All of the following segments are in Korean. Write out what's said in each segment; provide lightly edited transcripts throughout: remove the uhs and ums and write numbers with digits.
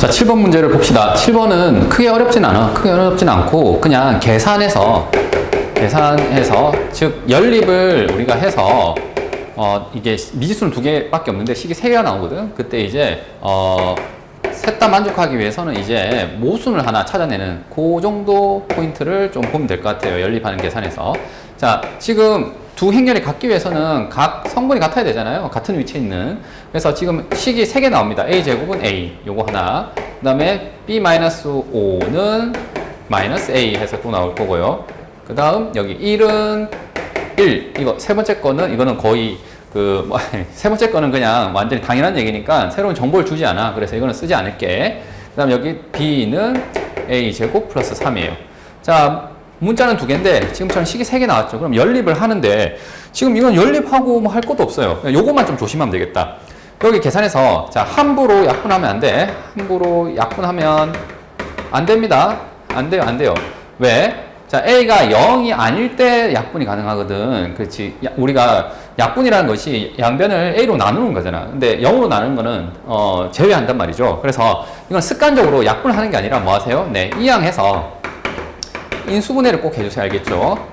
자, 7번 문제를 봅시다. 7번은 크게 어렵진 않아. 크게 어렵진 않고 그냥 계산해서 즉 연립을 우리가 해서 이게 미지수는 2개밖에 없는데 식이 3개가 나오거든. 그때 이제 셋 다 만족하기 위해서는 이제 모순을 하나 찾아내는 그 정도 포인트를 좀 보면 될 것 같아요. 연립하는 계산에서. 자, 지금 두 행렬이 같기 위해서는 각 성분이 같아야 되잖아요. 같은 위치에 있는. 그래서 지금 식이 3개 나옵니다. a제곱은 a, 요거 하나. 그 다음에 b-5는 -a 해서 또 나올 거고요. 그 다음 여기 1은 1. 이거 세 번째 거는 이거는 거의 세 번째 거는 그냥 완전히 당연한 얘기니까 새로운 정보를 주지 않아. 그래서 이거는 쓰지 않을게. 그 다음 여기 b는 a제곱 플러스 3이에요. 자, 문자는 2개인데 지금처럼 식이 3개 나왔죠. 그럼 연립을 하는데 지금 이건 연립하고 뭐 할 것도 없어요. 요것만 좀 조심하면 되겠다. 여기 계산해서 자, 함부로 약분하면 안 돼. 함부로 약분하면 안 됩니다. 안 돼요. 왜? 자, a가 0이 아닐 때 약분이 가능하거든. 그렇지. 우리가 약분이라는 것이 양변을 a로 나누는 거잖아. 근데 0으로 나누는 거는 제외한단 말이죠. 그래서 이건 습관적으로 약분을 하는 게 아니라 뭐 하세요? 네, 이항해서 인수분해를 꼭 해주세요. 알겠죠?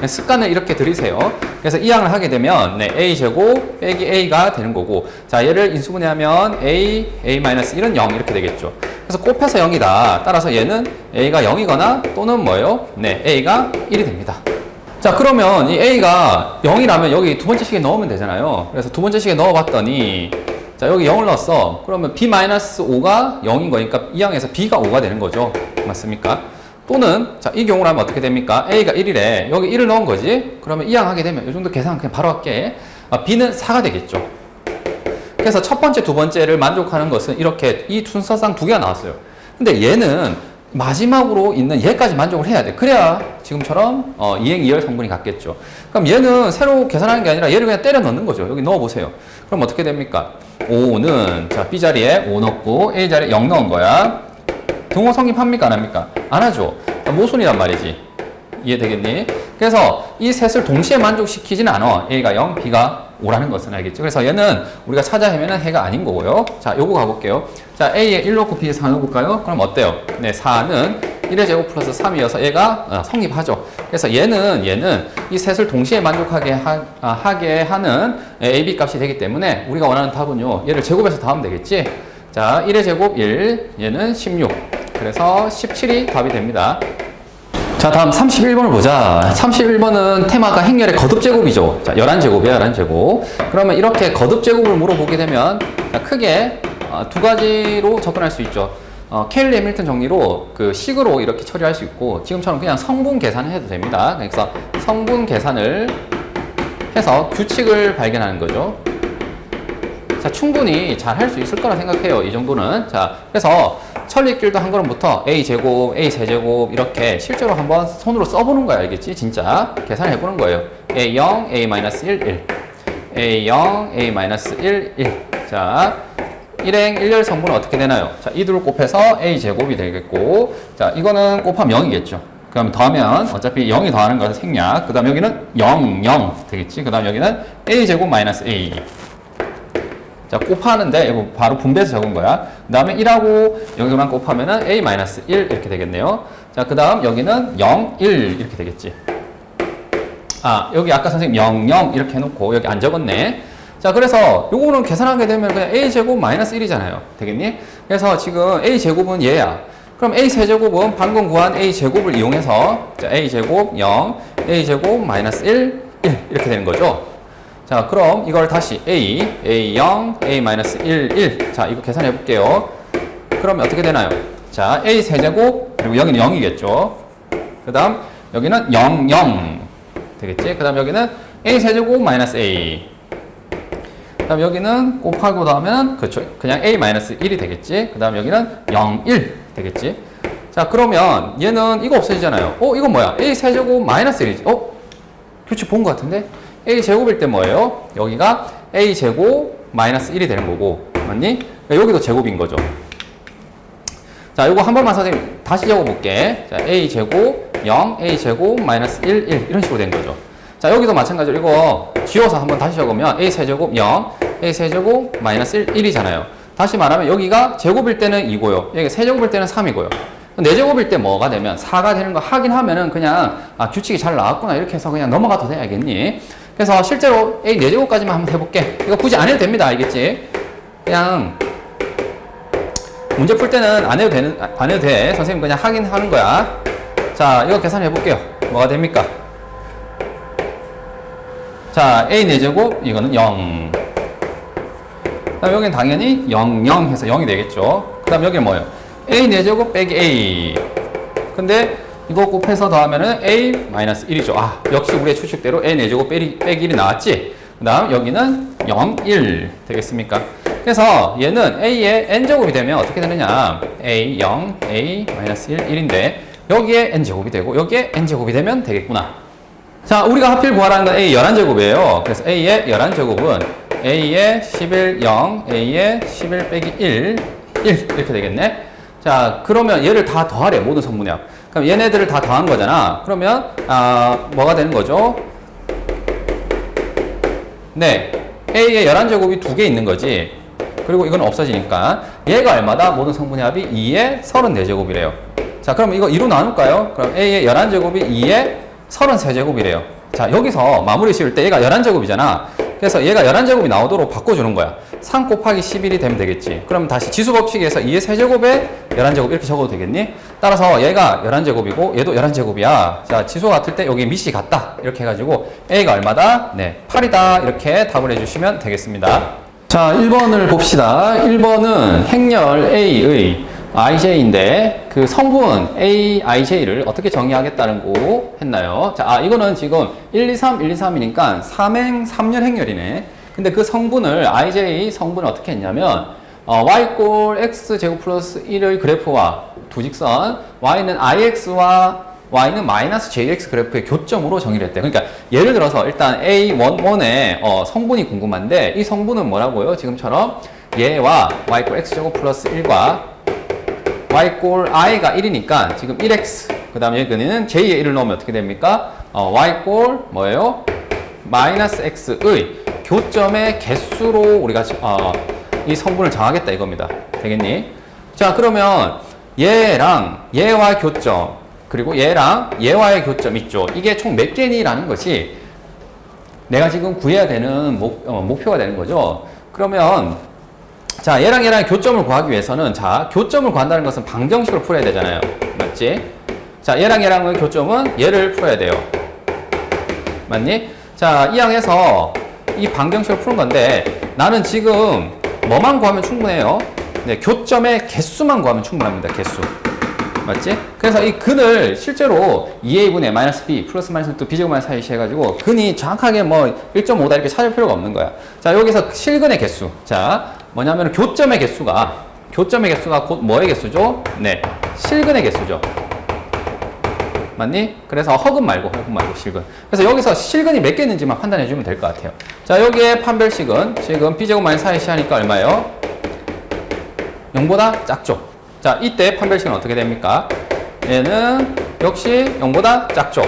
습관을 이렇게 들이세요. 그래서 이항을 하게 되면 네, a제곱 빼기 a가 되는 거고, 자, 얘를 인수분해하면 a-1은 0 이렇게 되겠죠. 그래서 곱해서 0이다. 따라서 얘는 a가 0이거나 또는 뭐예요? 네, a가 1이 됩니다. 자, 그러면 이 a가 0이라면 여기 두 번째 식에 넣으면 되잖아요. 그래서 두 번째 식에 넣어봤더니 자, 여기 0을 넣었어. 그러면 b-5가 0인 거니까 이항에서 b가 5가 되는 거죠. 맞습니까? 또는 자, 이 경우라면 어떻게 됩니까? a가 1이래. 여기 1을 넣은 거지. 그러면 이항하게 되면 이 정도 계산 그냥 바로 할게. b는 4가 되겠죠. 그래서 첫 번째, 두 번째를 만족하는 것은 이렇게 이 순서상 2개가 나왔어요. 근데 얘는 마지막으로 있는 얘까지 만족을 해야 돼. 그래야 지금처럼 이행, 이열 성분이 같겠죠. 그럼 얘는 새로 계산하는 게 아니라 얘를 그냥 때려 넣는 거죠. 여기 넣어보세요. 그럼 어떻게 됩니까? 5는 자, b 자리에 5 넣고 a 자리에 0 넣은 거야. 등호 성립합니까? 안 합니까? 안 하죠. 모순이란 말이지. 이해되겠니? 그래서 이 셋을 동시에 만족시키지는 않아. A가 0, B가 5라는 것은 알겠죠? 그래서 얘는 우리가 찾아 헤매는 해가 아닌 거고요. 자, 요거 가볼게요. 자, A에 1 넣고 B에 4 넣어볼까요? 그럼 어때요? 네, 4는 1의 제곱 플러스 3이어서 얘가 성립하죠. 그래서 얘는 이 셋을 동시에 만족하게 하게 하는 A, B 값이 되기 때문에 우리가 원하는 답은요. 얘를 제곱해서 더하면 되겠지? 자, 1의 제곱 1, 얘는 16. 그래서 17이 답이 됩니다. 자, 다음 31번을 보자. 31번은 테마가 행렬의 거듭제곱이죠. 자, 11제곱이야, 11제곱. 그러면 이렇게 거듭제곱을 물어보게 되면 크게 두 가지로 접근할 수 있죠. 케일리 해밀턴 정리로 그 식으로 이렇게 처리할 수 있고, 지금처럼 그냥 성분 계산을 해도 됩니다. 그래서 성분 계산을 해서 규칙을 발견하는 거죠. 자, 충분히 잘 할 수 있을 거라 생각해요. 이 정도는. 자, 그래서 천리길도 한 걸음부터 a제곱, a3제곱 이렇게 실제로 한번 손으로 써보는 거야. 알겠지? 진짜 계산을 해보는 거예요. a0, a-1, 1 a0, a-1, 1 자, 일행 1열 성분은 어떻게 되나요? 자, 이 둘을 곱해서 a제곱이 되겠고, 자, 이거는 곱하면 0이겠죠. 그럼 더하면 어차피 0이 더하는 것은 생략. 그 다음 여기는 0, 0 되겠지. 그 다음 여기는 a제곱 마이너스 a. 자, 곱하는데 이거 바로 분배해서 적은 거야. 그 다음에 1하고 여기만 곱하면은 a-1 이렇게 되겠네요. 자, 그 다음 여기는 0, 1 이렇게 되겠지. 아, 여기 아까 선생님 0, 0 이렇게 해놓고 여기 안 적었네. 자, 그래서 요거는 계산하게 되면 그냥 a제곱 마이너스 1이잖아요. 되겠니? 그래서 지금 a제곱은 얘야. 그럼 a3제곱은 방금 구한 a제곱을 이용해서 자, a제곱 0, a제곱 마이너스 1, 1 이렇게 되는 거죠. 자, 그럼 이걸 다시 a0, a-1, 1. 자, 이거 계산해 볼게요. 그러면 어떻게 되나요? 자, a3제곱, 그리고 여기는 0이겠죠. 그 다음, 여기는 0, 0. 되겠지? 그 다음, 여기는 a3제곱 마이너스 a. 그 다음, 여기는 곱하고 나오면, 그렇죠. 그냥 a-1이 되겠지? 그 다음, 여기는 0, 1 되겠지? 자, 그러면 얘는 이거 없어지잖아요. 이건 뭐야? a3제곱 마이너스 1이지? 규칙 본 것 같은데? a제곱일 때 뭐예요? 여기가 a제곱 마이너스 1이 되는 거고, 맞니? 여기도 제곱인 거죠. 자, 요거 한 번만 선생님 다시 적어볼게. 자, a제곱 0, a제곱 마이너스 1, 1 이런 식으로 된 거죠. 자, 여기도 마찬가지로 이거 지워서 한번 다시 적으면 a 세제곱 0, a 세제곱 마이너스 1, 1이잖아요. 다시 말하면 여기가 제곱일 때는 2고요. 여기가 세제곱일 때는 3이고요. 4제곱일 때 뭐가 되면 4가 되는 거 확인하면은 그냥 규칙이 잘 나왔구나 이렇게 해서 그냥 넘어가도 돼야겠니? 그래서 실제로 A 4제곱까지만 한번 해볼게. 이거 굳이 안 해도 됩니다. 알겠지? 그냥 문제 풀 때는 안 해도 돼. 선생님 그냥 확인하는 거야. 자, 이거 계산해 볼게요. 뭐가 됩니까? 자, A 4제곱 이거는 0. 그다음 여기는 당연히 0, 0 해서 0이 되겠죠. 그 다음 여기는 뭐예요? A 4제곱 빼기 A. 근데 이거 곱해서 더하면은 A-1이죠. 역시 우리의 추측대로 A 4제곱 빼기 1이 나왔지? 그 다음 여기는 0, 1 되겠습니까? 그래서 얘는 A의 N제곱이 되면 어떻게 되느냐? A 0, A-1, 1인데 여기에 N제곱이 되고 여기에 N제곱이 되면 되겠구나. 자, 우리가 하필 구하라는 건 A 11제곱이에요. 그래서 A의 11제곱은 A의 11, 0, A의 11 빼기 1, 1 이렇게 되겠네. 자, 그러면 얘를 다 더하래, 모든 성분합. 그럼 얘네들을 다 더한 거잖아. 그러면 뭐가 되는 거죠? 네, A의 11제곱이 2개 있는 거지. 그리고 이건 없어지니까 얘가 얼마다? 모든 성분의 합이 2의 34제곱이래요. 자, 그럼 이거 2로 나눌까요? 그럼 A의 11제곱이 2의 33제곱이래요. 자, 여기서 마무리 씌울 때 얘가 11제곱이잖아. 그래서 얘가 11제곱이 나오도록 바꿔주는 거야. 3 곱하기 11이 되면 되겠지. 그럼 다시 지수법칙에서 2의 세제곱에 11제곱 이렇게 적어도 되겠니? 따라서 얘가 11제곱이고 얘도 11제곱이야. 자, 지수가 같을 때 여기 밑이 같다. 이렇게 해가지고 A가 얼마다? 네, 8이다. 이렇게 답을 해주시면 되겠습니다. 자, 1번을 봅시다. 1번은 행렬 A의 IJ인데 그 성분 AIJ를 어떻게 정의하겠다는 했나요? 자, 이거는 지금 1, 2, 3, 1, 2, 3이니까 3행 3열 행렬이네. 근데 그 성분을 IJ 성분을 어떻게 했냐면 y 꼴 x제곱 플러스 1의 그래프와 두 직선 y는 ix와 y는 마이너스 jx 그래프의 교점으로 정의를 했대. 그러니까 예를 들어서 일단 A11의 성분이 궁금한데 이 성분은 뭐라고요? 지금처럼 얘와 y 꼴 x제곱 플러스 1과 y 꼴 i가 1이니까 지금 1x 그 다음에 여기는 j의 1을 넣으면 어떻게 됩니까? y 꼴 뭐예요? 마이너스 x의 교점의 개수로 우리가 이 성분을 정하겠다 이겁니다. 되겠니? 자, 그러면 얘랑 얘와 교점 그리고 얘랑 얘와의 교점 있죠. 이게 총 몇 개니라는 것이 내가 지금 구해야 되는 목표가 되는 거죠. 그러면 자, 얘랑 얘랑 교점을 구하기 위해서는 자, 교점을 구한다는 것은 방정식으로 풀어야 되잖아요. 맞지? 자, 얘랑 얘랑의 교점은 얘를 풀어야 돼요. 맞니? 자, 이항에서 이 방정식을 푸는 건데 나는 지금 뭐만 구하면 충분해요? 네, 교점의 개수만 구하면 충분합니다. 개수. 맞지? 그래서 이 근을 실제로 2a분의 마이너스 b 플러스 마이너스 2 b제곱 마이너스 4ac 해가지고 근이 정확하게 뭐 1.5다 이렇게 찾을 필요가 없는 거야. 자, 여기서 실근의 개수. 자, 뭐냐면 교점의 개수가 곧 뭐의 개수죠? 네, 실근의 개수죠. 맞니? 그래서 허근 말고 실근. 그래서 여기서 실근이 몇 개 있는지만 판단해 주면 될 것 같아요. 자, 여기에 판별식은 지금 b제곱 마이너스 4ac 하니까 얼마예요? 0보다 작죠. 자, 이때 판별식은 어떻게 됩니까? 얘는 역시 0보다 작죠.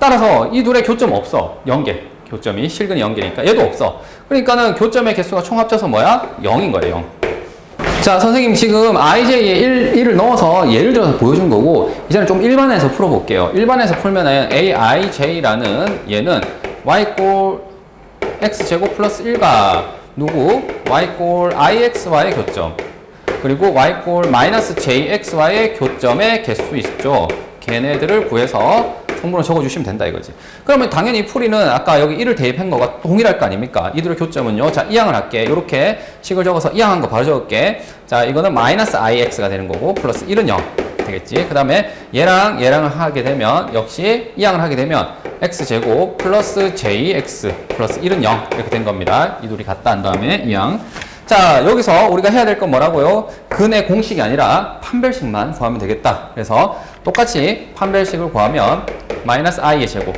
따라서 이 둘의 교점 없어. 0개. 교점이 실근이 0개니까 얘도 없어. 그러니까는 교점의 개수가 총 합쳐서 뭐야? 0인 거예요. 0. 자, 선생님 지금 IJ에 1을 넣어서 예를 들어서 보여준 거고 이제는 좀 일반에서 풀어볼게요. 일반에서 풀면은 AIJ라는 얘는 Y꼴 X제곱 플러스 1가 누구? Y꼴 IX와의 교점 그리고 Y꼴 마이너스 JX와의 교점의 개수 있죠. 걔네들을 구해서 성분을 적어주시면 된다 이거지. 그러면 당연히 풀이는 아까 여기 1을 대입한 거가 동일할 거 아닙니까? 이들의 교점은요. 자, 이항을 할게. 이렇게 식을 적어서 이항한 거 바로 적을게. 자, 이거는 마이너스 IX가 되는 거고 플러스 1은 0 되겠지. 그 다음에 얘랑을 하게 되면 역시 이항을 하게 되면 X제곱 플러스 JX 플러스 1은 0 이렇게 된 겁니다. 이 둘이 같다 한 다음에 이항. 자, 여기서 우리가 해야 될 건 뭐라고요? 근의 공식이 아니라 판별식만 구하면 되겠다. 그래서 똑같이 판별식을 구하면 마이너스 i의 제곱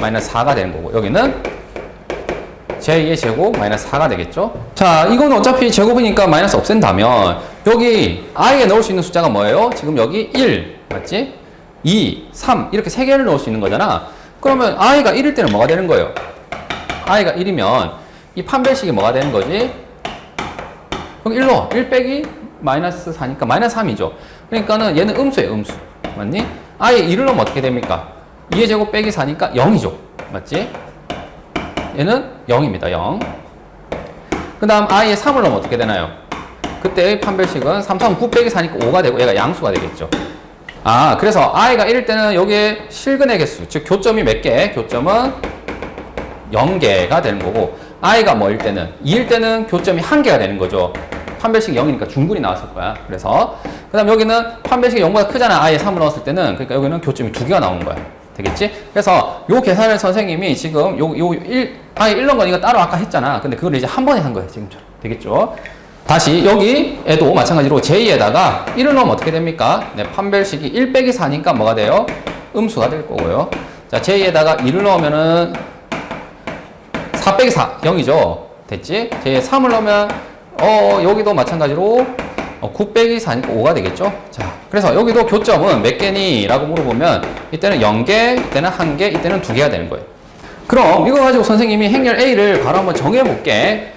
마이너스 4가 되는 거고 여기는 j의 제곱 마이너스 4가 되겠죠. 자, 이거는 어차피 제곱이니까 마이너스 없앤다면 여기 i에 넣을 수 있는 숫자가 뭐예요? 지금 여기 1 맞지? 2, 3 이렇게 3개를 넣을 수 있는 거잖아. 그러면 i가 1일 때는 뭐가 되는 거예요? i가 1이면 이 판별식이 뭐가 되는 거지? 그럼 1로 1 빼기 마이너스 4니까 마이너스 3이죠. 그러니까는 얘는 음수예요, 음수. 맞니? 아예 2를 넣으면 어떻게 됩니까? 2의 제곱 빼기 4니까 0이죠. 맞지? 얘는 0입니다, 0. 그 다음 i에 3을 넣으면 어떻게 되나요? 그때의 판별식은 3, 3, 9 빼기 4니까 5가 되고 얘가 양수가 되겠죠. 아, 그래서 i가 1일 때는 여기에 실근의 개수, 즉 교점이 몇 개? 교점은 0개가 되는 거고, i가 뭐일 때는? 2일 때는 교점이 1개가 되는 거죠. 판별식이 0이니까 중근이 나왔을 거야. 그래서 그 다음 여기는 판별식이 0보다 크잖아. i에 3을 넣었을 때는. 그러니까 여기는 교점이 2개가 나오는 거야. 되겠지? 그래서 요 계산을 선생님이 지금 i 1 넣은 거니까 따로 아까 했잖아. 근데 그걸 이제 한 번에 한 거예요, 지금처럼. 되겠죠? 다시 여기에도 마찬가지로 j-에다가 1을 넣으면 어떻게 됩니까? 네, 판별식이 1 빼기 4니까 뭐가 돼요? 음수가 될 거고요. 자, j-에다가 2를 넣으면은 4 빼기 4, 0이죠. 됐지? j-에 3을 넣으면 여기도 마찬가지로 9 빼기 4니까 5가 되겠죠? 자, 그래서 여기도 교점은 몇 개니? 라고 물어보면 이때는 0개, 이때는 1개, 이때는 2개가 되는 거예요. 그럼 이거 가지고 선생님이 행렬 A를 바로 한번 정해볼게.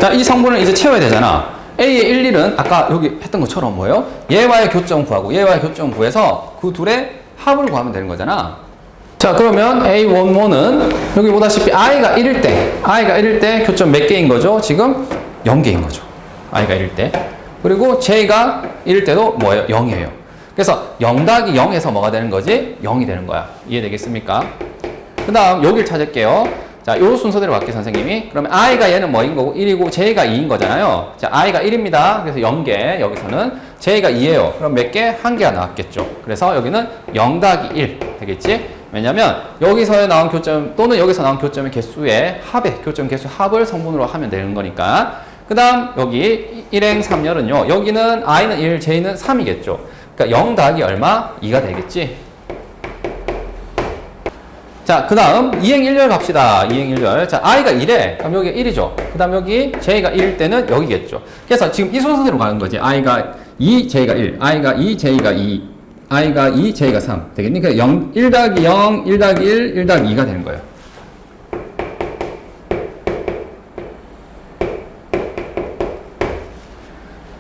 자, 이 성분을 이제 채워야 되잖아. A의 1, 1은 아까 여기 했던 것처럼 뭐예요? 얘와의 교점 구하고 얘와의 교점 구해서 그 둘의 합을 구하면 되는 거잖아. 자, 그러면 A11은 여기 보다시피 i가 1일 때 교점 몇 개인 거죠? 지금 0개인 거죠. i가 1일 때. 그리고 j가 1일 때도 뭐예요? 0이에요. 그래서 0 더하기 0에서 뭐가 되는 거지? 0이 되는 거야. 이해되겠습니까? 그 다음 여기를 찾을게요. 자, 요 순서대로 갈게요, 선생님이. 그러면 i가 얘는 뭐인 거고 1이고 j가 2인 거잖아요. 자, i가 1입니다. 그래서 0개 여기서는 j가 2예요. 그럼 몇 개? 1개가 나왔겠죠. 그래서 여기는 0 더하기 1 되겠지? 왜냐면 여기서 나온 교점 또는 여기서 나온 교점의 개수의 합의 교점 개수 합을 성분으로 하면 되는 거니까. 그 다음 여기 1행 3열은요. 여기는 i는 1, j는 3이겠죠. 그러니까 0 더하기 얼마? 2가 되겠지. 자, 그 다음 2행 1열 갑시다. 2행 1열. 자, i가 1에 그럼 여기 1이죠. 그 다음 여기 j가 1일 때는 여기겠죠. 그래서 지금 이 순서대로 가는 거지. i가 2, j가 1, i가 2, j가 2, i가 2, j가 3 되겠니? 그러니까 0, 1 더하기 0, 1 더하기 1, 1 더하기 2가 되는 거예요.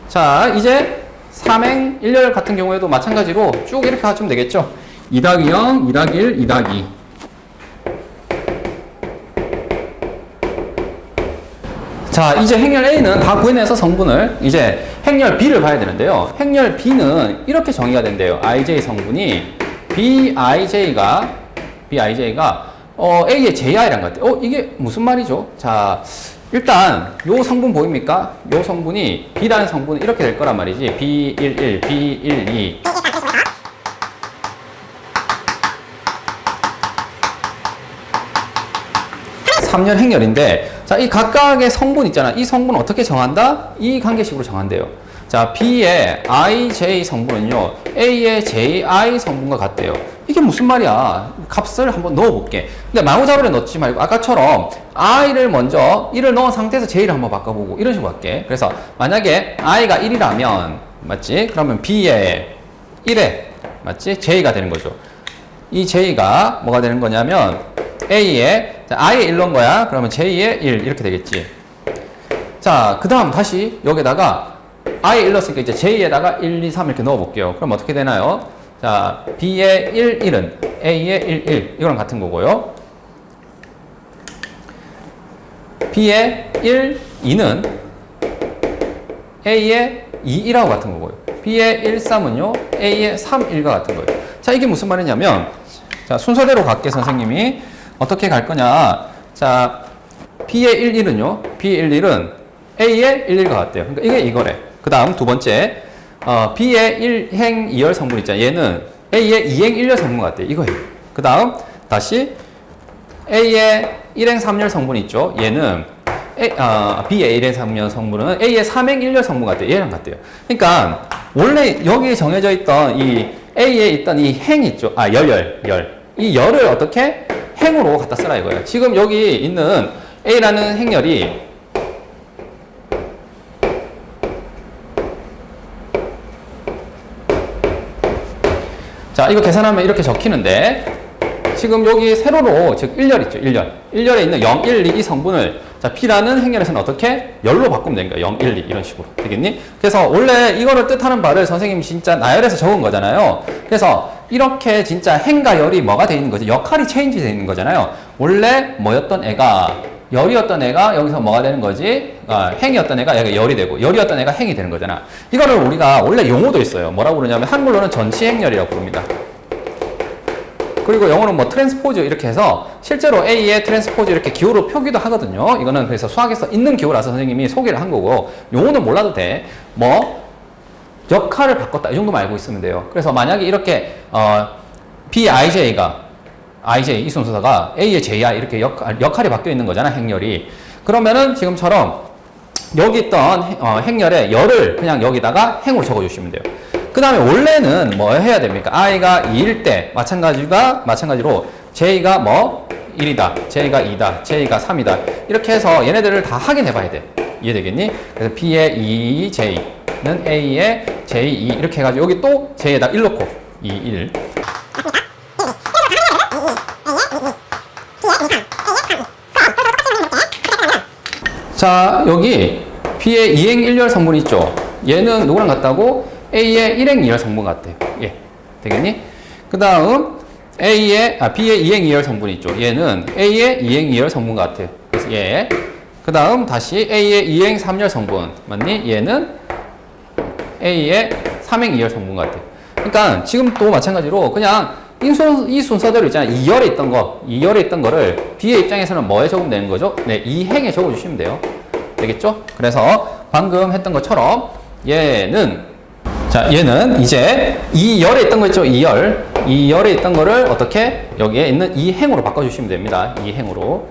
자, 이제 3행 1열 같은 경우에도 마찬가지로 쭉 이렇게 가주면 되겠죠. 2 더하기 0, 2 더하기 1, 2 더하기 2. 자, 이제 행렬 A는 다 구해내서 성분을 이제 행렬 B를 봐야 되는데요. 행렬 B는 이렇게 정의가 된대요. IJ 성분이 BIJ가 A의 JI란 것 같아요. 이게 무슨 말이죠? 자, 일단 요 성분 보입니까? 요 성분이 B라는 성분은 이렇게 될 거란 말이지. B11, B12 3열 행렬인데, 자, 이 각각의 성분 있잖아. 이 성분은 어떻게 정한다? 이 관계식으로 정한대요. 자, B의 IJ 성분은요, A의 JI 성분과 같대요. 이게 무슨 말이야? 값을 한번 넣어볼게. 근데 마구잡이를 넣지 말고, 아까처럼 I를 먼저 1을 넣은 상태에서 J를 한번 바꿔보고, 이런 식으로 할게. 그래서 만약에 I가 1이라면, 맞지? 그러면 B의 1에, 맞지? J가 되는 거죠. 이 J가 뭐가 되는 거냐면, A에 I에 1 넣은 거야. 그러면 J에 1 이렇게 되겠지. 자, 그 다음 다시 여기다가 I에 1 넣었으니까 이제 J에다가 1, 2, 3 이렇게 넣어볼게요. 그럼 어떻게 되나요? 자, B에 1, 1은 A에 1, 1 이거랑 같은 거고요. B에 1, 2는 A에 2, 1하고 같은 거고요. B에 1, 3은요 A에 3, 1과 같은 거예요. 자, 이게 무슨 말이냐면, 자, 순서대로 갈게, 선생님이. 어떻게 갈 거냐. 자, B의 1, 1은요. B의 1, 1은 A의 1, 1과 같대요. 그러니까 이게 이거래. 그 다음 두 번째, B의 1행 2열 성분 있잖아. 얘는 A의 2행 1열 성분 같대요. 이거예요. 그 다음, 다시 A의 1행 3열 성분 있죠. 얘는 B의 1행 3열 성분은 A의 3행 1열 성분 같대요. 얘랑 같대요. 그러니까, 원래 여기에 정해져 있던 이 A에 있던 이 행 있죠. 열. 이 열을 어떻게? 행으로 갖다 쓰라 이거예요. 지금 여기 있는 A라는 행열이 자, 이거 계산하면 이렇게 적히는데, 지금 여기 세로로, 즉 1열 있죠, 1열. 1열에 있는 0, 1, 2 이 성분을, 자, B라는 행렬에서는 어떻게? 열로 바꾸면 되는 거야. 0, 1, 2 이런 식으로. 되겠니? 그래서 원래 이거를 뜻하는 바를 선생님이 진짜 나열해서 적은 거잖아요. 그래서 이렇게 진짜 행과 열이 뭐가 돼 있는 거지? 역할이 체인지 돼 있는 거잖아요. 원래 뭐였던 애가, 열이었던 애가 여기서 뭐가 되는 거지? 행이었던 애가 여기가 열이 되고, 열이었던 애가 행이 되는 거잖아. 이거를 우리가 원래 용어도 있어요. 뭐라고 그러냐면 한글로는 전치행렬이라고 부릅니다. 그리고 영어는 뭐 트랜스포즈 이렇게 해서 실제로 A의 트랜스포즈 이렇게 기호로 표기도 하거든요. 이거는 그래서 수학에서 있는 기호라서 선생님이 소개를 한 거고, 용어는 몰라도 돼. 뭐 역할을 바꿨다 이 정도만 알고 있으면 돼요. 그래서 만약에 이렇게 BIJ가 IJ 이 순서가 A의 JI 이렇게 역할이 바뀌어 있는 거잖아, 행렬이. 그러면은 지금처럼 여기 있던 행렬에 열을 그냥 여기다가 행으로 적어주시면 돼요. 그 다음에 원래는 뭐 해야 됩니까? i가 2일 때 마찬가지로 j가 뭐 1이다, j가 2다, j가 3이다 이렇게 해서 얘네들을 다 확인해 봐야 돼. 이해되겠니? 그래서 B의 2j는 A의 j2 이렇게 해가지고 여기 또 j에다 1 넣고 2, 1 자, 여기 B의 2행 1열 성분 있죠? 얘는 누구랑 같다고? A의 1행 2열 성분 같아요. 예. 되겠니? 그 다음, B의 2행 2열 성분 있죠? 얘는 A의 2행 2열 성분 같아요. 그래서 얘. 그 다음, 다시 A의 2행 3열 성분. 맞니? 얘는 A의 3행 2열 성분 같아요. 그러니까 지금 또 마찬가지로 그냥 이 순서대로 있잖아요. 2열에 있던 거, 2열에 있던 거를 B의 입장에서는 뭐에 적으면 되는 거죠? 네, 2행에 적어주시면 돼요. 되겠죠? 그래서 방금 했던 것처럼 얘는 이제 2열에 있던 거 있죠? 2열에 있던 거를 어떻게? 여기에 있는 2행으로 바꿔주시면 됩니다. 2행으로.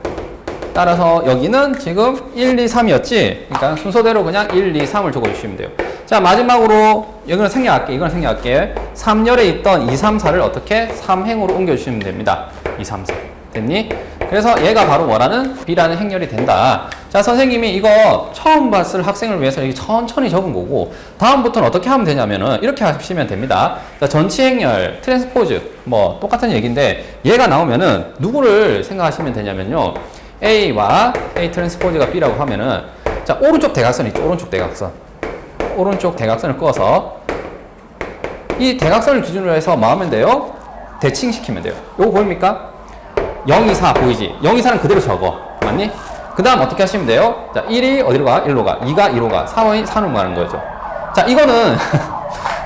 따라서 여기는 지금 1, 2, 3이었지? 그러니까 순서대로 그냥 1, 2, 3을 적어주시면 돼요. 자, 마지막으로 이거는 생략할게. 3열에 있던 2, 3, 4를 어떻게? 3행으로 옮겨주시면 됩니다. 2, 3, 4. 됐니? 그래서 얘가 바로 뭐라는? B라는 행렬이 된다. 자, 선생님이 이거 처음 봤을 학생을 위해서 이렇게 천천히 적은 거고, 다음부터는 어떻게 하면 되냐면은 이렇게 하시면 됩니다. 자, 전치 행렬, 트랜스포즈, 뭐 똑같은 얘기인데 얘가 나오면은 누구를 생각하시면 되냐면요. A와 A 트랜스포즈가 B라고 하면은, 자, 오른쪽 대각선 있죠? 오른쪽 대각선을 그어서 이 대각선을 기준으로 해서 뭐 하면 돼요? 대칭시키면 돼요. 요거 보입니까? 0, 2, 4 보이지? 0, 2, 4는 그대로 적어. 맞니? 그 다음 어떻게 하시면 돼요? 자, 1이 어디로 가? 1로 가. 2가 2로 가. 3이 3으로 가는 거죠. 자, 이거는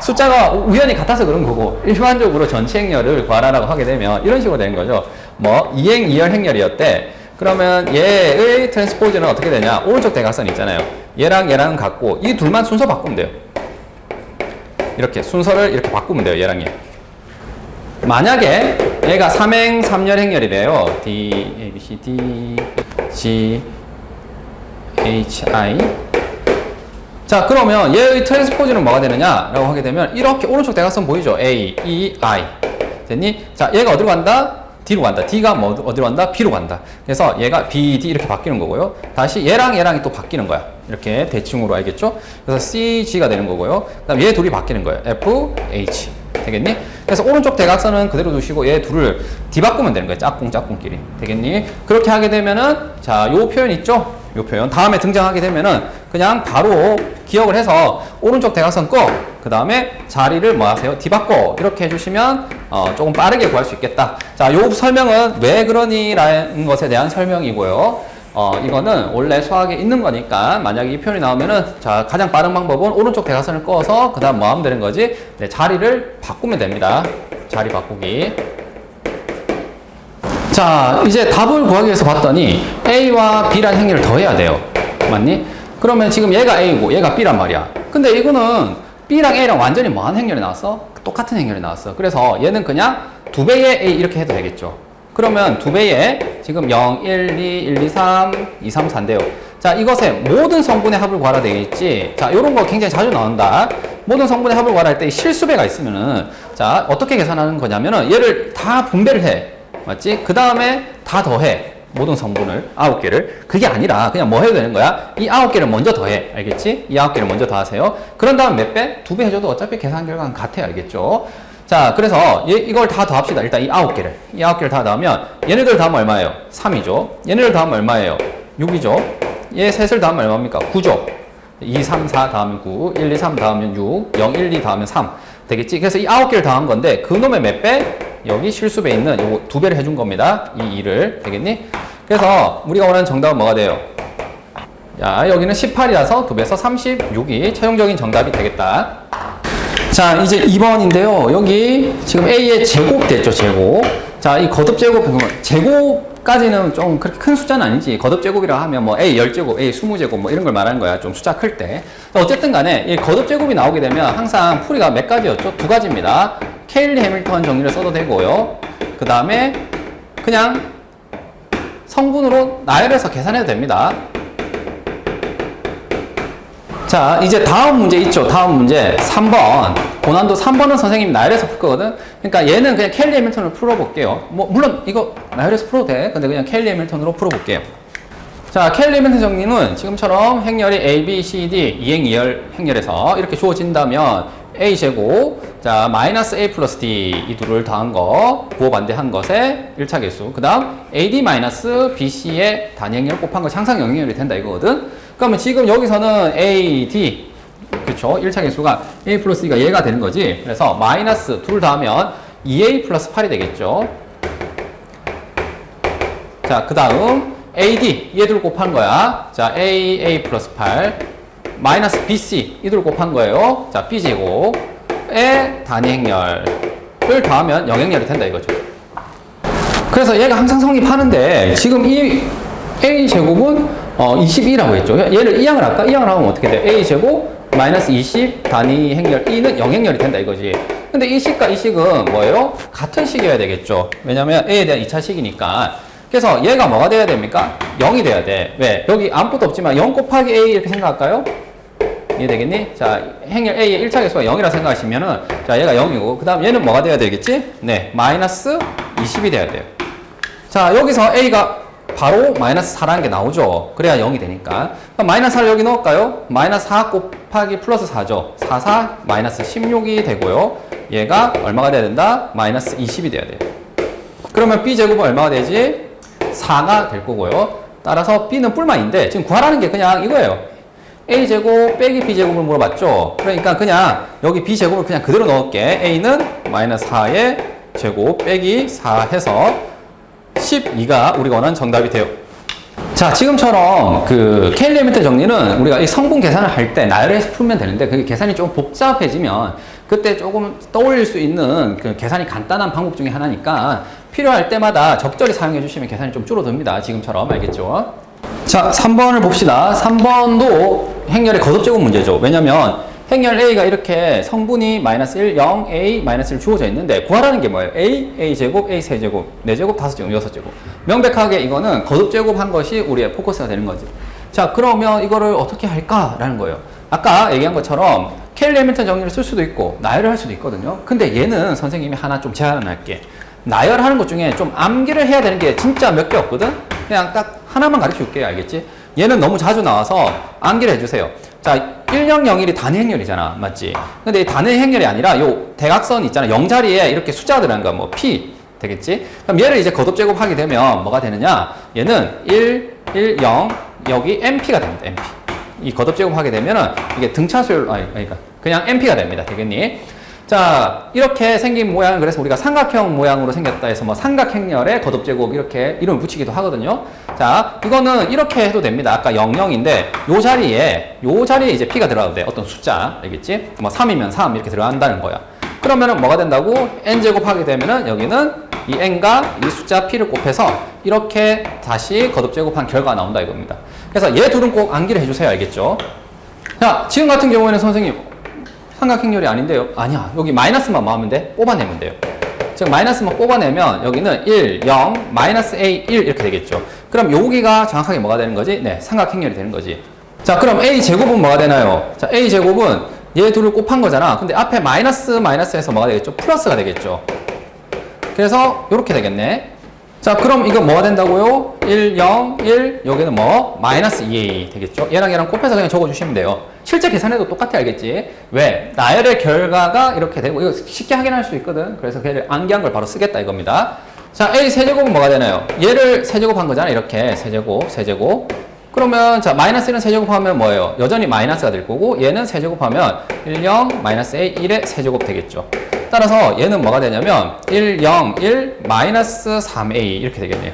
숫자가 우연히 같아서 그런 거고, 일반적으로 전체 행렬을 구하라고 하게 되면 이런 식으로 되는 거죠. 뭐 2행 2열 행렬이었대. 그러면 얘의 트랜스포즈는 어떻게 되냐? 오른쪽 대각선 있잖아요. 얘랑 같고 이 둘만 순서 바꾸면 돼요. 이렇게 순서를 이렇게 바꾸면 돼요. 얘랑 얘. 만약에 얘가 3행 3열 행렬이래요. D, A, B, C, D, G, H, I. 자, 그러면 얘의 트랜스포즈는 뭐가 되느냐? 라고 하게 되면 이렇게 오른쪽 대각선 보이죠? A, E, I. 됐니? 자, 얘가 어디로 간다? D로 간다. D가 뭐 어디로 간다? B로 간다. 그래서 얘가 B, D 이렇게 바뀌는 거고요. 다시 얘랑이 또 바뀌는 거야. 이렇게 대칭으로 알겠죠? 그래서 C, G가 되는 거고요. 그 다음 얘 둘이 바뀌는 거예요. F, H. 되겠니? 그래서 오른쪽 대각선은 그대로 두시고 얘 둘을 뒤바꾸면 되는 거예요. 짝꿍끼리. 되겠니? 그렇게 하게 되면은, 자, 요 표현 있죠? 요 표현. 다음에 등장하게 되면은 그냥 바로 기억을 해서 오른쪽 대각선 꺼. 그 다음에 자리를 뭐 하세요? 뒤바꿔. 이렇게 해주시면 조금 빠르게 구할 수 있겠다. 자, 요 설명은 왜 그러니? 라는 것에 대한 설명이고요. 이거는 원래 수학에 있는 거니까 만약에 이 표현이 나오면은, 자, 가장 빠른 방법은 오른쪽 대각선을 꺼서 그 다음 뭐 하면 되는 거지? 네, 자리를 바꾸면 됩니다. 자리 바꾸기. 자, 이제 답을 구하기 위해서 봤더니 A와 B라는 행렬을 더해야 돼요. 맞니? 그러면 지금 얘가 A고 얘가 B란 말이야. 근데 이거는 B랑 A랑 완전히 뭐하는 행렬이 나왔어? 똑같은 행렬이 나왔어. 그래서 얘는 그냥 2배의 A 이렇게 해도 되겠죠. 그러면 2배의 지금 0, 1, 2, 1, 2, 3, 2, 3, 4인데요. 자, 이것의 모든 성분의 합을 구하라 되겠지. 자, 요런 거 굉장히 자주 나온다. 모든 성분의 합을 구하라 할 때 실수배가 있으면은, 자, 어떻게 계산하는 거냐면은 얘를 다 분배를 해. 맞지? 그 다음에 다 더해. 모든 성분을 9개를. 그게 아니라 그냥 뭐 해도 되는 거야? 이 9개를 먼저 더해. 알겠지? 이 9개를 먼저 더하세요. 그런 다음 몇 배? 2배 해줘도 어차피 계산 결과는 같아요. 알겠죠? 자, 그래서 이걸 다 더합시다. 일단 이 9개를. 이 9개를 다 더하면 얘네들 더하면 얼마예요? 3이죠. 얘네들 더하면 얼마예요? 6이죠. 얘 셋을 더하면 얼마입니까? 9죠. 2, 3, 4 더하면 9, 1, 2, 3 더하면 6, 0, 1, 2 더하면 3 되겠지? 그래서 이 9개를 더한 건데 그놈의 몇 배? 여기 실수배에 있는 요거 2배를 해준 겁니다. 이 2를. 되겠니? 그래서 우리가 원하는 정답은 뭐가 돼요? 자, 여기는 18이라서 2배에서 36이 최종적인 정답이 되겠다. 자, 이제 2번인데요. 여기 지금 A의 제곱 됐죠, 제곱. 자, 이 거듭 제곱, 제곱까지는 좀 그렇게 큰 숫자는 아니지. 거듭 제곱이라 하면 뭐 A 10제곱, A 20제곱 뭐 이런 걸 말하는 거야. 좀 숫자 클 때. 어쨌든 간에 이 거듭 제곱이 나오게 되면 항상 풀이가 몇 가지였죠? 2가지입니다. 케일리 해밀턴 정리를 써도 되고요. 그 다음에 그냥 성분으로 나열해서 계산해도 됩니다. 자, 이제 다음 문제 있죠. 다음 문제 3번. 고난도 3번은 선생님이 나열해서 풀 거거든. 그러니까 얘는 그냥 케일리 해밀턴을 풀어볼게요. 뭐 물론 이거 나열해서 풀어도 돼. 근데 그냥 케일리 해밀턴으로 풀어볼게요. 자, 케일리 해밀턴 정리는 지금처럼 행렬이 A, B, C, D 2행 2열 행렬에서 이렇게 주어진다면 A제곱, 자, 마이너스 A 플러스 D 이 둘을 더한 거, 부호 반대한 것의 1차 개수. 그 다음 AD 마이너스 BC의 단위 행렬 곱한 것이 항상 영행렬이 된다 이거거든. 그러면 지금 여기서는 AD, 그쵸? 1차 개수가 A 플러스 D가 얘가 되는 거지. 그래서 마이너스 둘 더하면 2A 플러스 8이 되겠죠. 자, 그 다음 AD, 얘 둘 곱한 거야. 자, A 플러스 8, 마이너스 BC, 이 둘 곱한 거예요. 자, B제곱의 단위 행렬을 더하면 영행렬이 된다 이거죠. 그래서 얘가 항상 성립하는데 지금 이 A제곱은 22라고 했죠. 얘를 이항을 할까? 이항을 하면 어떻게 돼? A제곱 마이너스 20 단위 행렬 E는 영행렬이 된다 이거지. 근데 이 식과 이 식은 뭐예요? 같은 식이어야 되겠죠. 왜냐면 A에 대한 2차 식이니까. 그래서 얘가 뭐가 돼야 됩니까? 0이 돼야 돼. 왜? 여기 아무것도 없지만 0 곱하기 A 이렇게 생각할까요? 이해되겠니? 자, 행렬 A의 1차 개수가 0이라 생각하시면은, 자, 얘가 0이고, 그 다음 얘는 뭐가 돼야 되겠지? 네, 마이너스 20이 돼야 돼요. 자, 여기서 A가 바로 마이너스 4라는 게 나오죠. 그래야 0이 되니까. 그럼 마이너스 4를 여기 넣을까요? 마이너스 4 곱하기 플러스 4죠. 4, 4, 마이너스 16이 되고요. 얘가 얼마가 돼야 된다? 마이너스 20이 돼야 돼요. 그러면 B제곱은 얼마가 되지? 4가 될 거고요. 따라서 B는 뿔만인데, 지금 구하라는 게 그냥 이거예요. A제곱 빼기 B제곱을 물어봤죠. 그러니까 그냥 여기 B제곱을 그냥 그대로 넣을게. A는 마이너스 4의 제곱 빼기 4 해서 12가 우리가 원하는 정답이 돼요. 자, 지금처럼 그 케일리 해밀턴 정리는 우리가 이 성분 계산을 할 때 나열해서 풀면 되는데 그게 계산이 좀 복잡해지면 그때 조금 떠올릴 수 있는 그 계산이 간단한 방법 중에 하나니까 필요할 때마다 적절히 사용해 주시면 계산이 좀 줄어듭니다. 지금처럼. 알겠죠? 자, 3번을 봅시다. 3번도 행렬의 거듭제곱 문제죠. 왜냐면 행렬 A가 이렇게 성분이 마이너스 1, 0, A, 마이너스 1 주어져 있는데 구하라는 게 뭐예요? A, A제곱, A 세제곱, 4제곱, 5제곱, 6제곱. 명백하게 이거는 거듭제곱 한 것이 우리의 포커스가 되는 거지. 자, 그러면 이거를 어떻게 할까라는 거예요. 아까 얘기한 것처럼 케일리 해밀턴 정리를 쓸 수도 있고 나열을 할 수도 있거든요. 근데 얘는 선생님이 하나 좀 제안을 할게. 나열하는 것 중에 좀 암기를 해야 되는 게 진짜 몇 개 없거든? 그냥 딱 하나만 가르쳐 줄게요. 알겠지? 얘는 너무 자주 나와서 암기를 해주세요. 자, 1001이 단위 행렬이잖아. 맞지? 근데 이 단위 행렬이 아니라 요 대각선 있잖아. 0자리에 이렇게 숫자가 들어간 거야. 뭐 P 되겠지? 그럼 얘를 이제 거듭 제곱하게 되면 뭐가 되느냐? 얘는 1, 1, 0 여기 MP가 됩니다. MP. 이 거듭 제곱하게 되면은 이게 등차수열 그러니까 그냥 MP가 됩니다. 되겠니? 자, 이렇게 생긴 모양은 그래서 우리가 삼각형 모양으로 생겼다 해서 뭐 삼각행렬에 거듭제곱 이렇게 이름을 붙이기도 하거든요. 자, 이거는 이렇게 해도 됩니다. 아까 00인데 요 자리에 이제 P가 들어가도 돼. 어떤 숫자. 알겠지? 뭐 3이면 3 이렇게 들어간다는 거야. 그러면은 뭐가 된다고? N제곱 하게 되면은 여기는 이 N과 이 숫자 P를 곱해서 이렇게 다시 거듭제곱한 결과가 나온다 이겁니다. 그래서 얘 둘은 꼭 암기를 해주세요. 알겠죠? 자, 지금 같은 경우에는 선생님 삼각행렬이 아닌데요. 아니야. 여기 마이너스만 뭐 하면 돼? 뽑아내면 돼요. 즉 마이너스만 뽑아내면 여기는 1, 0, 마이너스 A, 1 이렇게 되겠죠. 그럼 여기가 정확하게 뭐가 되는 거지? 네, 삼각행렬이 되는 거지. 자, 그럼 A제곱은 뭐가 되나요? 자, A제곱은 얘 둘을 곱한 거잖아. 근데 앞에 마이너스에서 뭐가 되겠죠? 플러스가 되겠죠. 그래서 이렇게 되겠네. 자, 그럼 이거 뭐가 된다고요? 1, 0, 1, 여기는 뭐? 마이너스 2a 되겠죠? 얘랑 얘랑 곱해서 그냥 적어주시면 돼요. 실제 계산해도 똑같아, 알겠지? 왜? 나열의 결과가 이렇게 되고, 이거 쉽게 확인할 수 있거든. 그래서 걔를 암기한 걸 바로 쓰겠다 이겁니다. 자, a 세제곱은 뭐가 되나요? 얘를 세제곱한 거잖아, 이렇게. 세제곱, 세제곱. 그러면, 자, 마이너스 1은 세제곱하면 뭐예요? 여전히 마이너스가 될 거고, 얘는 세제곱하면 1, 0, 마이너스 a, 1의 세제곱 되겠죠. 따라서 얘는 뭐가 되냐면 1, 0, 1, 마이너스 3a 이렇게 되겠네요.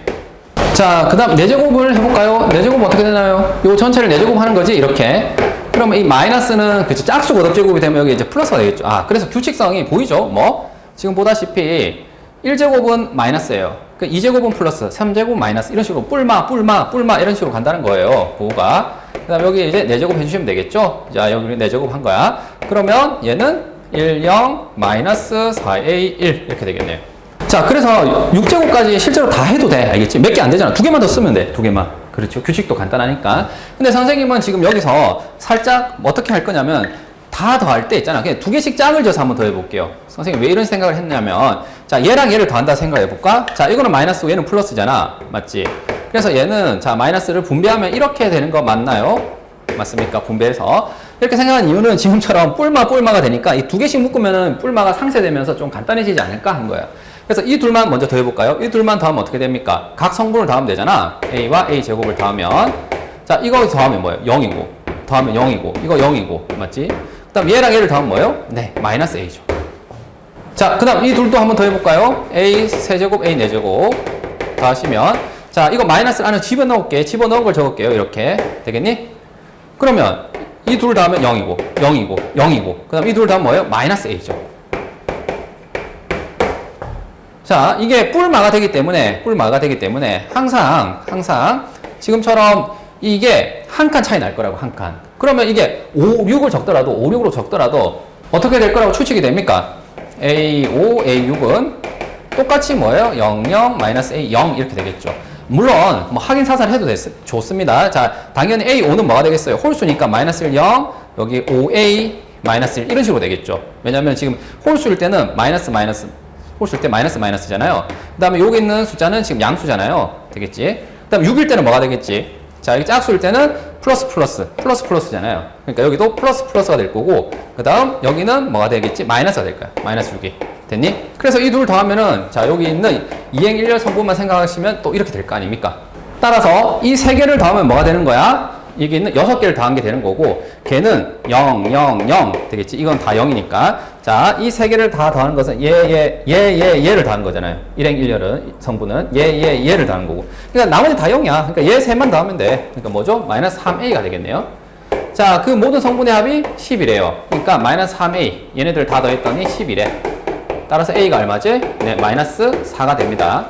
자, 그 다음 4제곱을 해볼까요? 4제곱 어떻게 되나요? 요 전체를 4제곱 하는 거지, 이렇게. 그러면 이 마이너스는 그치 짝수 거듭제곱이 되면 여기 이제 플러스가 되겠죠. 아, 그래서 규칙성이 보이죠? 뭐? 지금 보다시피 1제곱은 마이너스예요. 그 2제곱은 플러스, 3제곱 마이너스 이런 식으로 뿔마 이런 식으로 간다는 거예요. 부호가. 그 다음 여기 이제 4제곱 해주시면 되겠죠? 자, 여기 4제곱 한 거야. 그러면 얘는 1, 0, 마이너스 4a, 1 이렇게 되겠네요. 자, 그래서 6제곱까지 실제로 다 해도 돼. 알겠지? 몇 개 안 되잖아. 2개만 더 쓰면 돼. 2개만. 그렇죠. 규칙도 간단하니까. 근데 선생님은 지금 여기서 살짝 어떻게 할 거냐면 다 더할 때 있잖아. 그냥 2개씩 짝을 져서 한번 더 해볼게요. 선생님 왜 이런 생각을 했냐면 자, 얘랑 얘를 더한다 생각해볼까? 자, 이거는 마이너스고 얘는 플러스잖아. 맞지? 그래서 얘는 자, 마이너스를 분배하면 이렇게 되는 거 맞나요? 맞습니까? 분배해서. 이렇게 생각한 이유는 지금처럼 뿔마가 되니까 이 2개씩 묶으면은 뿔마가 상쇄되면서 좀 간단해지지 않을까 한 거야. 그래서 이 둘만 먼저 더해볼까요? 이 둘만 더하면 어떻게 됩니까? 각 성분을 더하면 되잖아. a와 a 제곱을 더하면 자, 이거 더하면 뭐예요? 0이고 더하면 0이고 이거 0이고 맞지? 그 다음 얘랑 얘를 더하면 뭐예요? 네, 마이너스 a죠. 자, 그 다음 이 둘도 한번 더 해볼까요? a 세제곱 a 4제곱 더하시면 자, 이거 마이너스를 안에 집어넣을게. 집어넣은 걸 적을게요. 이렇게 되겠니? 그러면 이 둘 더하면 0이고 0이고 그 다음 이 둘 더하면 뭐예요? 마이너스 a죠. 자, 이게 뿔마가 되기 때문에 항상 지금처럼 이게 한 칸 차이 날 거라고. 한 칸. 그러면 이게 5, 6을 적더라도 5, 6으로 적더라도 어떻게 될 거라고 추측이 됩니까? A5, A6은 똑같이 뭐예요? 0, 0, 마이너스 A, 0 이렇게 되겠죠. 물론 뭐 확인 사살 해도 좋습니다. 자, 당연히 A5는 뭐가 되겠어요? 홀수니까 마이너스 1, 0, 여기 5A, 마이너스 1 이런 식으로 되겠죠. 왜냐면 지금 홀수일 때는 홀수일 때 마이너스잖아요. 그 다음에 여기 있는 숫자는 지금 양수잖아요. 되겠지? 그 다음에 6일 때는 뭐가 되겠지? 자, 여기 짝수일 때는 플러스잖아요. 그러니까 여기도 플러스가 될 거고, 그 다음 여기는 뭐가 되겠지? 마이너스가 될 거야. 마이너스 6이. 됐니? 그래서 이 둘 더하면은, 자, 여기 있는 이행 일렬 성분만 생각하시면 또 이렇게 될 거 아닙니까? 따라서 이 세 개를 더하면 뭐가 되는 거야? 여기 있는 6개를 더한 게 되는 거고, 걔는 0, 0, 0 되겠지? 이건 다 0이니까. 자, 이 세 개를 다 더하는 것은 얘를 더하는 거잖아요. 일행 일렬은 성분은 얘를 더하는 거고. 그러니까 나머지 다 0이야. 그러니까 얘 셋만 더하면 돼. 그러니까 뭐죠? 마이너스 3a가 되겠네요. 자, 그 모든 성분의 합이 10이래요. 그러니까 마이너스 3a 얘네들 다 더했더니 10이래. 따라서 a가 얼마지? 네, 마이너스 4가 됩니다.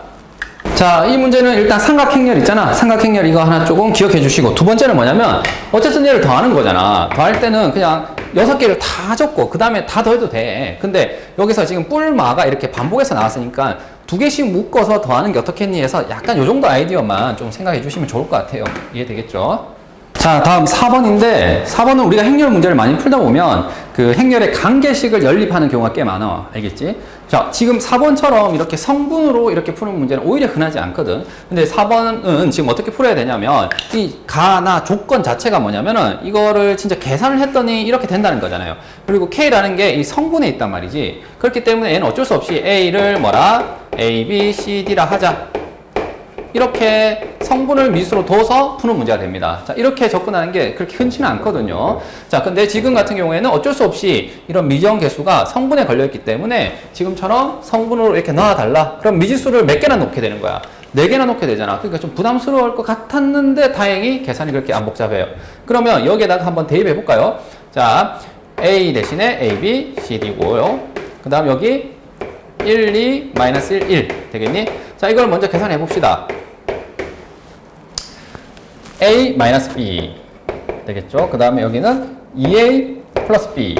자, 이 문제는 일단 삼각행렬 있잖아. 삼각행렬 이거 하나 조금 기억해 주시고, 두 번째는 뭐냐면 어쨌든 얘를 더하는 거잖아. 더할 때는 그냥 6개를 다 적고 그 다음에 다 더해도 돼. 근데 여기서 지금 뿔마가 이렇게 반복해서 나왔으니까 2개씩 묶어서 더하는 게 어떻겠니 해서 약간 요 정도 아이디어만 좀 생각해 주시면 좋을 것 같아요. 이해되겠죠? 자, 다음 4번인데 4번은 우리가 행렬 문제를 많이 풀다 보면 그 행렬의 관계식을 연립하는 경우가 꽤 많아. 알겠지? 자, 지금 4번처럼 이렇게 성분으로 이렇게 푸는 문제는 오히려 흔하지 않거든. 근데 4번은 지금 어떻게 풀어야 되냐면 이 가나 조건 자체가 뭐냐면은 이거를 진짜 계산을 했더니 이렇게 된다는 거잖아요. 그리고 K라는 게 이 성분에 있단 말이지. 그렇기 때문에 얘는 어쩔 수 없이 A를 뭐라? A, B, C, D라 하자. 이렇게 성분을 미수로 둬서 푸는 문제가 됩니다. 자, 이렇게 접근하는 게 그렇게 흔치는 않거든요. 자, 근데 지금 같은 경우에는 어쩔 수 없이 이런 미지원 개수가 성분에 걸려있기 때문에 지금처럼 성분으로 이렇게 넣어달라. 그럼 미지수를 몇 개나 놓게 되는 거야? 4개나 놓게 되잖아. 그러니까 좀 부담스러울 것 같았는데 다행히 계산이 그렇게 안 복잡해요. 그러면 여기에다가 한번 대입해 볼까요? 자, A 대신에 A, B, C, D고요. 그 다음 여기 1, 2, 마이너스 1, 1 되겠니? 자, 이걸 먼저 계산해 봅시다. A 마이너스 B 되겠죠? 그 다음에 여기는 2A 플러스 B.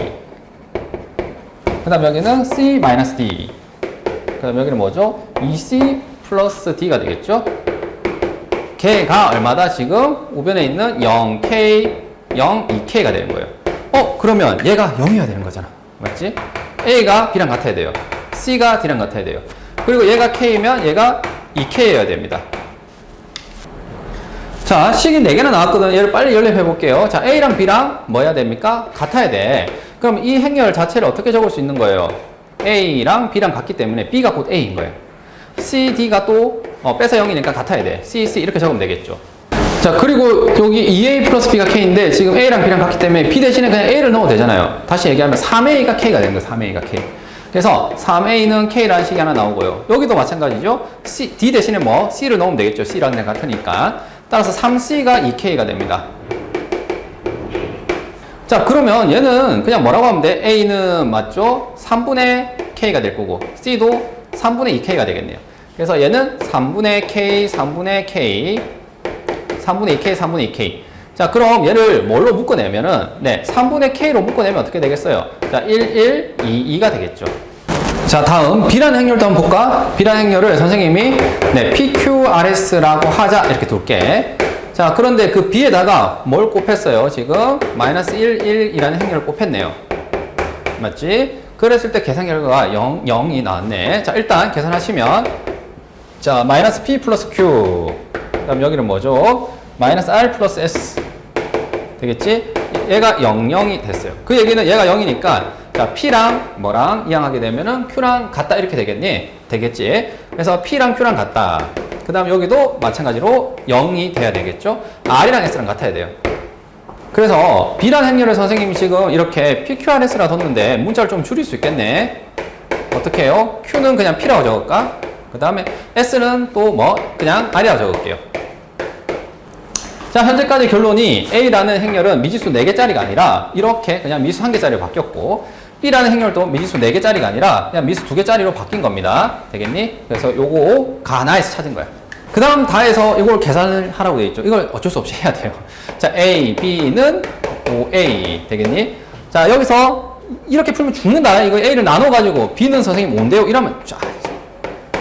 그 다음 여기는 C 마이너스 D. 그 다음 여기는 뭐죠? 2C 플러스 D가 되겠죠? 걔가 얼마다? 지금 우변에 있는 0K, 0, 2K가 되는 거예요. 그러면 얘가 0이어야 되는 거잖아. 맞지? A가 B랑 같아야 돼요. C가 D랑 같아야 돼요. 그리고 얘가 K면 얘가 2K여야 됩니다. 자, 식이 4개나 나왔거든. 얘를 빨리 연립해 볼게요. 자, A랑 B랑 뭐 해야 됩니까? 같아야 돼. 그럼 이 행렬 자체를 어떻게 적을 수 있는 거예요? A랑 B랑 같기 때문에 B가 곧 A인 거예요. C, D가 또 빼서 0이니까 같아야 돼. C, C 이렇게 적으면 되겠죠. 자, 그리고 여기 2A 플러스 B가 K인데 지금 A랑 B랑 같기 때문에 B 대신에 그냥 A를 넣어도 되잖아요. 다시 얘기하면 3A가 K가 되는 거예요. 3A가 K. 그래서 3A는 K라는 식이 하나 나오고요. 여기도 마찬가지죠. C, D 대신에 뭐 C를 넣으면 되겠죠. C랑 내 같으니까. 따라서 3C가 2K가 됩니다. 자, 그러면 얘는 그냥 뭐라고 하면 돼? A는 맞죠? 3분의 K가 될 거고 C도 3분의 2K가 되겠네요. 그래서 얘는 3분의 K, 3분의 K, 3분의 2K, 3분의 2K. 자, 그럼 얘를 뭘로 묶어내면은, 네, 3분의 K로 묶어내면 어떻게 되겠어요? 자, 1, 1, 2, 2가 되겠죠. 자, 다음 B라는 행렬도 한번 볼까? B라는 행렬을 선생님이 네, PQRS라고 하자 이렇게 둘게. 자, 그런데 그 B에다가 뭘 곱했어요? 지금 마이너스 1, 1이라는 행렬을 곱했네요. 맞지? 그랬을 때 계산 결과가 0, 0이 나왔네. 자, 일단 계산하시면 자, 마이너스 P 플러스 Q 그 다음 여기는 뭐죠? 마이너스 R 플러스 S 되겠지? 얘가 0, 0이 됐어요. 그 얘기는 얘가 0이니까 자, P랑 뭐랑 이항하게 되면은 Q랑 같다 이렇게 되겠니? 되겠지? 그래서 P랑 Q랑 같다. 그 다음 여기도 마찬가지로 0이 돼야 되겠죠? R이랑 S랑 같아야 돼요. 그래서 B라는 행렬을 선생님이 지금 이렇게 PQRS라 뒀는데 문자를 좀 줄일 수 있겠네. 어떻게 해요? Q는 그냥 P라고 적을까? 그 다음에 S는 또 뭐 그냥 R이라고 적을게요. 자, 현재까지 결론이 A라는 행렬은 미지수 4개짜리가 아니라 이렇게 그냥 미수 1개짜리로 바뀌었고 B라는 행렬도 미지수 4개짜리가 아니라 그냥 미수 2개짜리로 바뀐 겁니다. 되겠니? 그래서 요거 가나에서 찾은 거야. 그 다음 다해서 이걸 계산을 하라고 되어 있죠. 이걸 어쩔 수 없이 해야 돼요. 자, A, B는 5A 되겠니? 자, 여기서 이렇게 풀면 죽는다. 이거 A를 나눠가지고 B는 선생님 5인데요. 이러면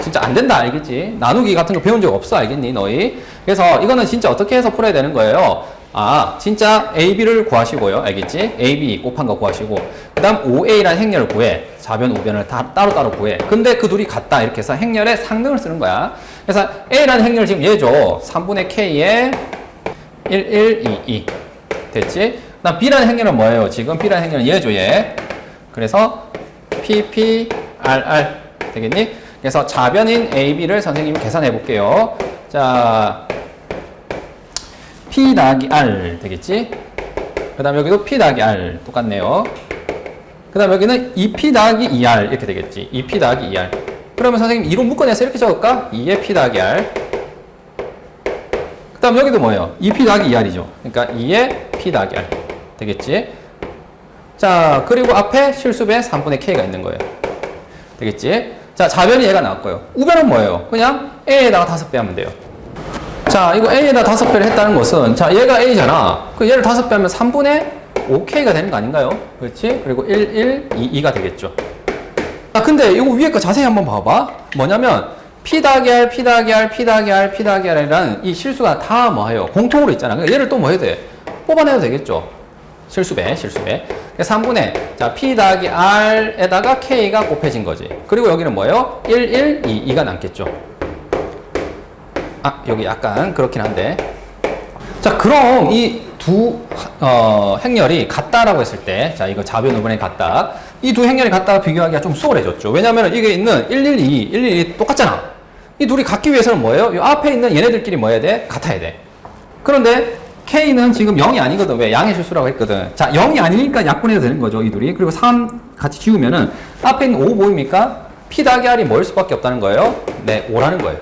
진짜 안 된다. 알겠지? 나누기 같은 거 배운 적 없어. 알겠니? 너희? 그래서 이거는 진짜 어떻게 해서 풀어야 되는 거예요? 아, 진짜 A, B를 구하시고요. 알겠지? A, B 곱한 거 구하시고 그 다음 5A라는 행렬을 구해. 좌변, 우변을 다 따로따로 구해. 근데 그 둘이 같다. 이렇게 해서 행렬의 상등을 쓰는 거야. 그래서 A라는 행렬 지금 얘죠. 3분의 K에 1, 1, 2, 2 됐지? 나 B라는 행렬은 뭐예요? 지금 B라는 행렬은 얘죠. 얘. 그래서 P, P, R, R 되겠니? 그래서 좌변인 A, B를 선생님이 계산해 볼게요. 자, P 더하기 R 되겠지? 그 다음 여기도 P 더하기 R 똑같네요. 그 다음 여기는 2P 더하기 2R 이렇게 되겠지. 2P 더하기 2R. 그러면 선생님 2로 묶어내서 이렇게 적을까? 2의 P 더하기 R. 그 다음 여기도 뭐예요? 2P 더하기 2R이죠. 그러니까 2의 P 더하기 R 되겠지? 자, 그리고 앞에 실수배 3분의 K가 있는 거예요. 되겠지? 자, 좌변이 얘가 나왔고요. 우변은 뭐예요? 그냥 A에다가 5배 하면 돼요. 자, 이거 A에다 5배를 했다는 것은, 자, 얘가 A잖아. 그 얘를 5배 하면 3분의 5K가 되는 거 아닌가요? 그렇지? 그리고 1, 1, 2, 2가 되겠죠. 아, 근데 이거 위에 거 자세히 한번 봐봐. 뭐냐면, P 더하기 R, P 더하기 R, P 더하기 R, P 더하기 R이라는 이 실수가 다 뭐예요? 공통으로 있잖아. 그러니까 얘를 또 뭐 해야 돼? 뽑아내도 되겠죠. 실수배. 3분의, 자, P 더하기 R에다가 K가 곱해진 거지. 그리고 여기는 뭐예요? 1, 1, 2, 2가 남겠죠. 아, 여기 약간 그렇긴 한데. 자, 그럼 이 두 행렬이 같다라고 했을 때, 자, 이거 좌변 우변이 같다. 이 두 행렬이 같다가 비교하기가 좀 수월해졌죠. 왜냐면 이게 있는 1, 1, 2, 1, 1, 2 똑같잖아. 이 둘이 같기 위해서는 뭐예요? 이 앞에 있는 얘네들끼리 뭐 해야 돼? 같아야 돼. 그런데 K는 지금 0이 아니거든. 왜? 양의 실수라고 했거든. 자, 0이 아니니까 약분해도 되는 거죠. 이 둘이. 그리고 3 같이 지우면은 앞에 있는 5 보입니까? P 더하기 R이 뭐일 수밖에 없다는 거예요? 네, 5라는 거예요.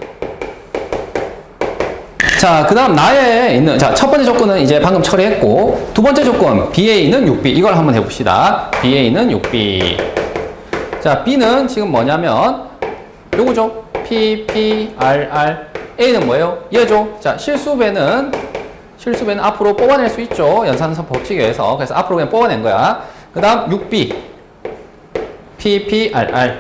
자, 그 다음 나에 있는, 자, 첫 번째 조건은 이제 방금 처리했고, 두 번째 조건, BA는 6B. 이걸 한번 해봅시다. BA는 6B. 자, B는 지금 뭐냐면, 요거죠. P, P, R, R. A는 뭐예요? 얘죠. 자, 실수배는 앞으로 뽑아낼 수 있죠. 연산선 법칙에 의해서. 그래서 앞으로 그냥 뽑아낸 거야. 그 다음 6B. P, P, R, R.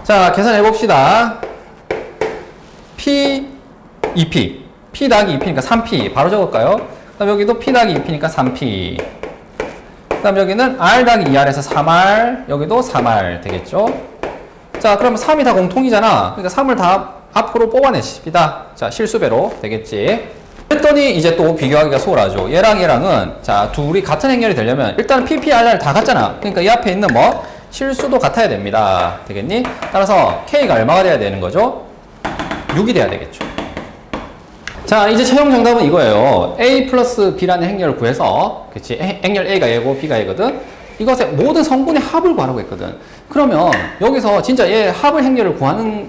자, 계산해봅시다. P, 2P. P 더하기 2P니까 3P. 바로 적을까요? 그 다음 여기도 P 더하기 2P니까 3P. 그 다음 여기는 R 더하기 2R에서 3R. 여기도 3R 되겠죠? 자, 그러면 3이 다 공통이잖아. 그러니까 3을 다 앞으로 뽑아내십니다. 자, 실수배로 되겠지. 그랬더니 이제 또 비교하기가 수월하죠. 얘랑 얘랑은 자, 둘이 같은 행렬이 되려면 일단 PPRR 다 같잖아. 그러니까 이 앞에 있는 뭐 실수도 같아야 됩니다. 되겠니? 따라서 K가 얼마가 돼야 되는 거죠? 6이 돼야 되겠죠. 자, 이제 최종 정답은 이거예요. A 플러스 B라는 행렬을 구해서, 그치? 행렬 A가 얘고 B가 얘거든? 이것의 모든 성분의 합을 구하라고 했거든. 그러면 여기서 진짜 얘 합을 행렬을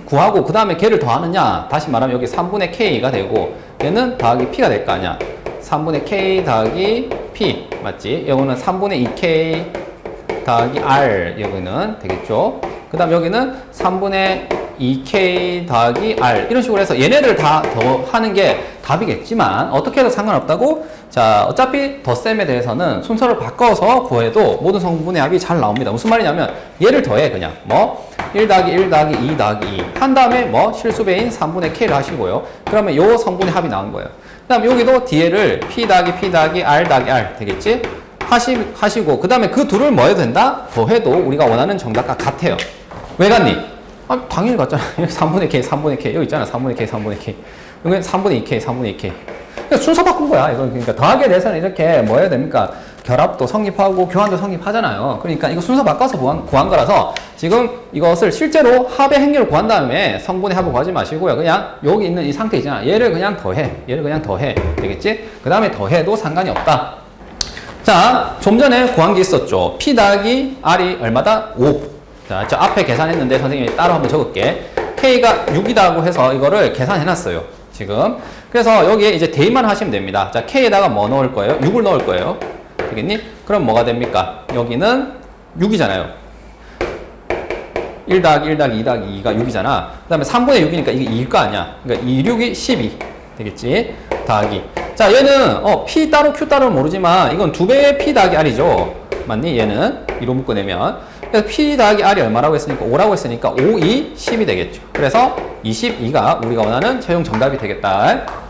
구하고 그 다음에 걔를 더하느냐? 다시 말하면 여기 3분의 K가 되고 얘는 더하기 P가 될 거 아니야. 3분의 K 더하기 P 맞지? 여기는 3분의 2K 더하기 R 여기는 되겠죠. 그 다음 여기는 3분의 2K 더하기 R 이런 식으로 해서 얘네들 다 더하는 게 답이겠지만 어떻게 해도 상관없다고. 자, 어차피 덧셈에 대해서는 순서를 바꿔서 구해도 모든 성분의 합이 잘 나옵니다. 무슨 말이냐면 얘를 더해 그냥 뭐 1 더하기 1 더하기 2 더하기 2 한 다음에 뭐 실수배인 3분의 K를 하시고요. 그러면 요 성분의 합이 나온 거예요. 그 다음 여기도 뒤에를 P 더하기 R 더하기 R 되겠지? 하시고 그 다음에 그 둘을 뭐 해도 된다? 더해도 우리가 원하는 정답과 같아요. 왜 같니? 아, 당연히 같잖아. 여기 3분의 K, 3분의 K. 여기 있잖아. 3분의 K, 3분의 K. 여기 3분의 2K, 3분의 2K. 그러니까 순서 바꾼 거야. 이건 그러니까 더하기에 대해서는 이렇게 뭐 해야 됩니까? 결합도 성립하고 교환도 성립하잖아요. 그러니까 이거 순서 바꿔서 구한 거라서 지금 이것을 실제로 합의 행렬을 구한 다음에 성분의 합을 구하지 마시고요. 그냥 여기 있는 이 상태 있잖아. 얘를 그냥 더해. 얘를 그냥 더해. 되겠지? 그 다음에 더해도 상관이 없다. 자, 좀 전에 구한 게 있었죠. P 더하기 R이 얼마다? 5. 자, 저 앞에 계산했는데 선생님이 따로 한번 적을게. K가 6이다고 해서 이거를 계산해놨어요. 지금. 그래서 여기에 이제 대입만 하시면 됩니다. 자, K에다가 뭐 넣을 거예요? 6을 넣을 거예요. 되겠니? 그럼 뭐가 됩니까? 여기는 6이잖아요. 1 더하기 1 더하기 2 더하기 2가 6이잖아. 그 다음에 3분의 6이니까 이게 2일 거 아니야. 그러니까 2, 6이 12. 되겠지? 더하기. 자, 얘는 P 따로 Q 따로 모르지만 이건 2배의 P 더하기 R이죠. 맞니? 얘는 2로 묶어내면. 그래서 P 더하기 R이 얼마라고 했으니까 5라고 했으니까 5, 2, 10이 되겠죠. 그래서 22가 우리가 원하는 최종 정답이 되겠다.